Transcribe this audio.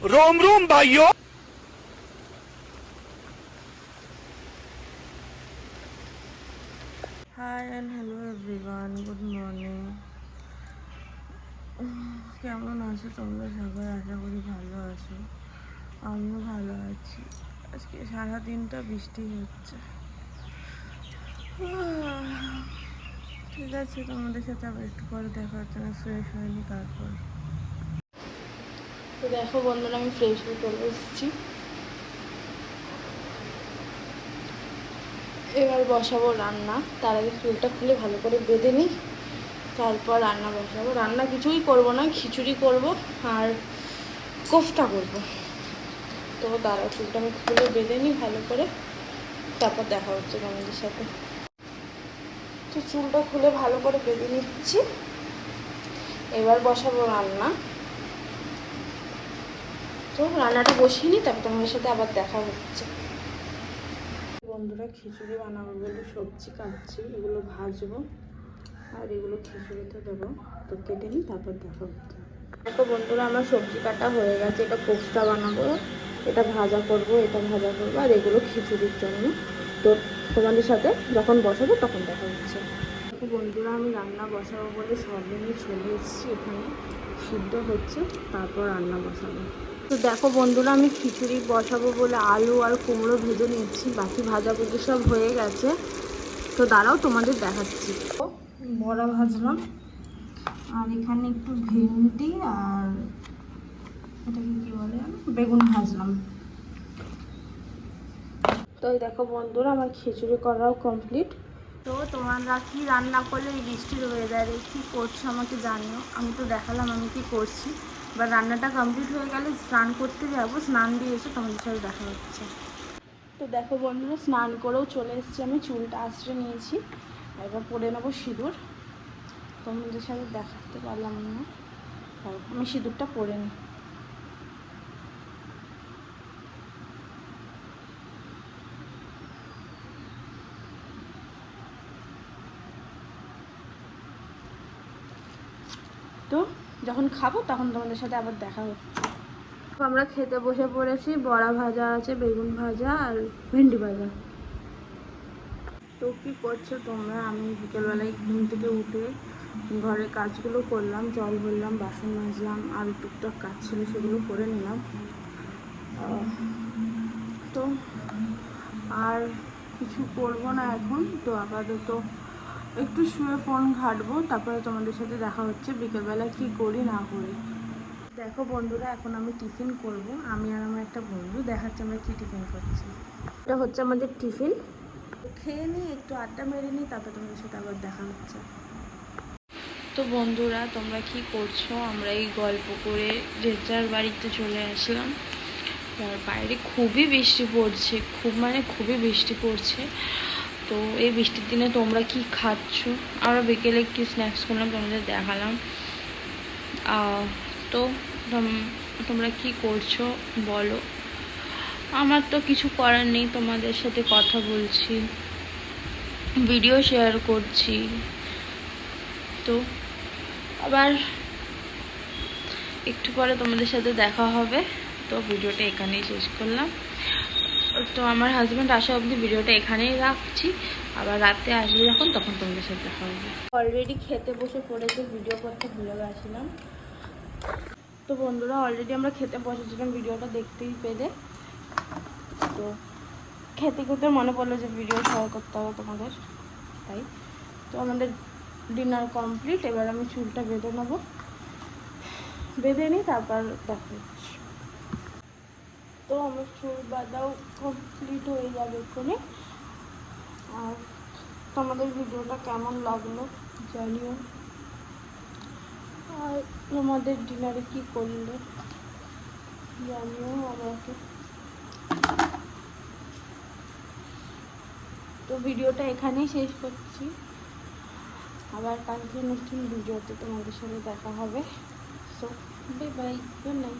रोम रोम भाइयों। Hi and hello everyone, good morning. কেমন আছো তোমরা সবাই? আশা করি ভালো আছো। আমিও ভালো আছি। আজকে সারাদিনটা বৃষ্টি হচ্ছে। ঠিক আছে, তোমাদের সাথে আবার একটু পরে দেখা হচ্ছে। না ফ্রেশ হয়নি তারপর। তো দেখো বন্ধুরা, আমি ফ্রেশ হয়ে চলে এসেছি। এবার বসাবো রান্না। তার আগে চুলটা খুলে ভালো করে বেঁধে নিই, তারপর রান্না বসাবো। রান্না কিছুই করব না, খিচুড়ি করব আর কোফতা করব। তো দাঁড়া, চুলটা আমি খুলে বেঁধে নিই ভালো করে, তারপর দেখা হচ্ছে তোমাদের সাথে। তো চুলটা খুলে ভালো করে বেঁধে নিচ্ছি, এবার বসাবো রান্না। তো রান্নাটা বসিয়ে নিই, তারপর তোমাদের সাথে আবার দেখা হচ্ছে। বন্ধুরা, খিচুড়ি বানাবো বলে সবজি কাটছি, এগুলো ভাজবো আর এগুলো খিচুড়িতে দেবো। তো কেটে নিই, তারপর দেখা হচ্ছে। দেখো বন্ধুরা, আমার সবজি কাটা হয়ে গেছে। এটা কোফতা বানাবো, এটা ভাজা করব, এটা ভাজা করবো, আর এগুলো খিচুড়ির জন্য। তো তোমাদের সাথে যখন বসাবো তখন দেখা হচ্ছে। দেখো বন্ধুরা, আমি রান্না বসাবো বলে সব নিয়ে চলে এসেছি। এখানে সিদ্ধ হচ্ছে, তারপর রান্না বসাবো। তো দেখো বন্ধুরা, আমি খিচুড়ি বসাবো বলে আলু আর কুমড়ো ভেজে নিচ্ছি। বাকি ভাজাভুজি সব হয়ে গেছে। তো দাঁড়াও, তোমাদের দেখাচ্ছি। বড়া ভাজলাম, আর এখানে একটু ভেন্ডি আর এটাকে কি বলে, বেগুন ভাজলাম। তো দেখো বন্ধুরা, আমার খিচুড়ি করাও কমপ্লিট। তো তোমরা কি রান্না করলে এই বৃষ্টির ওয়েদারে কী করছো আমাকে জানিও। আমি তো দেখালাম আমি কি করছি। এবার রান্নাটা কমপ্লিট হয়ে গেলে স্নান করতে যাবো। স্নান দিয়ে এসে তোমাদের সাথে দেখা হচ্ছে। তো দেখো বন্ধুরা, স্নান করেও চলে এসেছি। আমি চুলটা আঁচড়ে নিয়েছি, এবার পরে নেবো সিঁদুর। তোমাদের সাথে দেখাতে পারলাম না, আমি সিঁদুরটা পরে নিই। তো যখন খাবো তখন তোমাদের সাথে আবার দেখা হচ্ছে। আমরা খেতে বসে পড়েছি। বড়া ভাজা আছে, বেগুন ভাজা আর ভেন্ডি ভাজা। তো কী করছো তোমরা? আমি বিকেলবেলায় ঘুম থেকে উঠে ঘরের কাজগুলো করলাম, জল ভরলাম, বাসন মাজলাম, আর টুকটাক কাজ ছিল সেগুলো করে নিলাম। তো আর কিছু করবো না এখন। তো আপাতত একটু শুয়ে ফোন ঘাঁটবো, তারপরে তোমাদের সাথে দেখা হচ্ছে বিকেলবেলা কি করি না করি। দেখো বন্ধুরা, এখন আমি টিফিন করব। আমি আর আমার একটা বন্ধু দেখাচ্ছে আমরা কি টিফিন করছি। এটা হচ্ছে আমাদের টিফিন। খেয়ে নিই, একটু আড্ডা মেরে নিই, তারপর তোমাদের সাথে আবার দেখা হচ্ছে। তো বন্ধুরা, তোমরা কি করছো? আমরা এই গল্প করে যে যার বাড়িতে চলে আসলাম। আর বাইরে খুবই বৃষ্টি পড়ছে, খুবই বৃষ্টি পড়ছে। তো এই বৃষ্টির দিনে তোমরা কি খাচ্ছ? আমরা বিকেলে একটু স্ন্যাক্স করলাম, তোমাদের দেখালাম। তো তোমরা কি করছো বলো। আমার তো কিছু করার নেই, তোমাদের সাথে কথা বলছি, ভিডিও শেয়ার করছি। তো আবার একটু পরে তোমাদের সাথে দেখা হবে। তো ভিডিওটা এখানেই শেষ করলাম। তো আমার হাজব্যান্ড আসা অবধি ভিডিওটা এখানেই রাখছি। আবার রাতে আসবে যখন, তখন তোমাদের সাথে দেখা হবে। অলরেডি খেতে বসে পড়েছে, ভিডিও করতে ভুলে গেছিলাম। তো বন্ধুরা, অলরেডি আমরা খেতে বসেছিলাম, ভিডিওটা দেখতেই পেলে। তো খেতে খেতে মনে পড়লো যে ভিডিও শেয়ার করতে হবে তোমাদের, তাই। তো আমাদের ডিনার কমপ্লিট। এবার আমি চুলটা বেঁধে নেবো, বেঁধে নিই, তারপর দেখা। তো আমার চুল বাঁধাও কমপ্লিট হয়ে যাবে এক্ষুনি। আর তোমাদের ভিডিওটা কেমন লাগলো জানিও, আর তোমাদের ডিনারে কি করলে জানিও আমাকে। তো ভিডিওটা এখানেই শেষ করছি। আবার কালকে নতুন ভিডিওতে তোমাদের সাথে দেখা হবে। So bye bye, good night.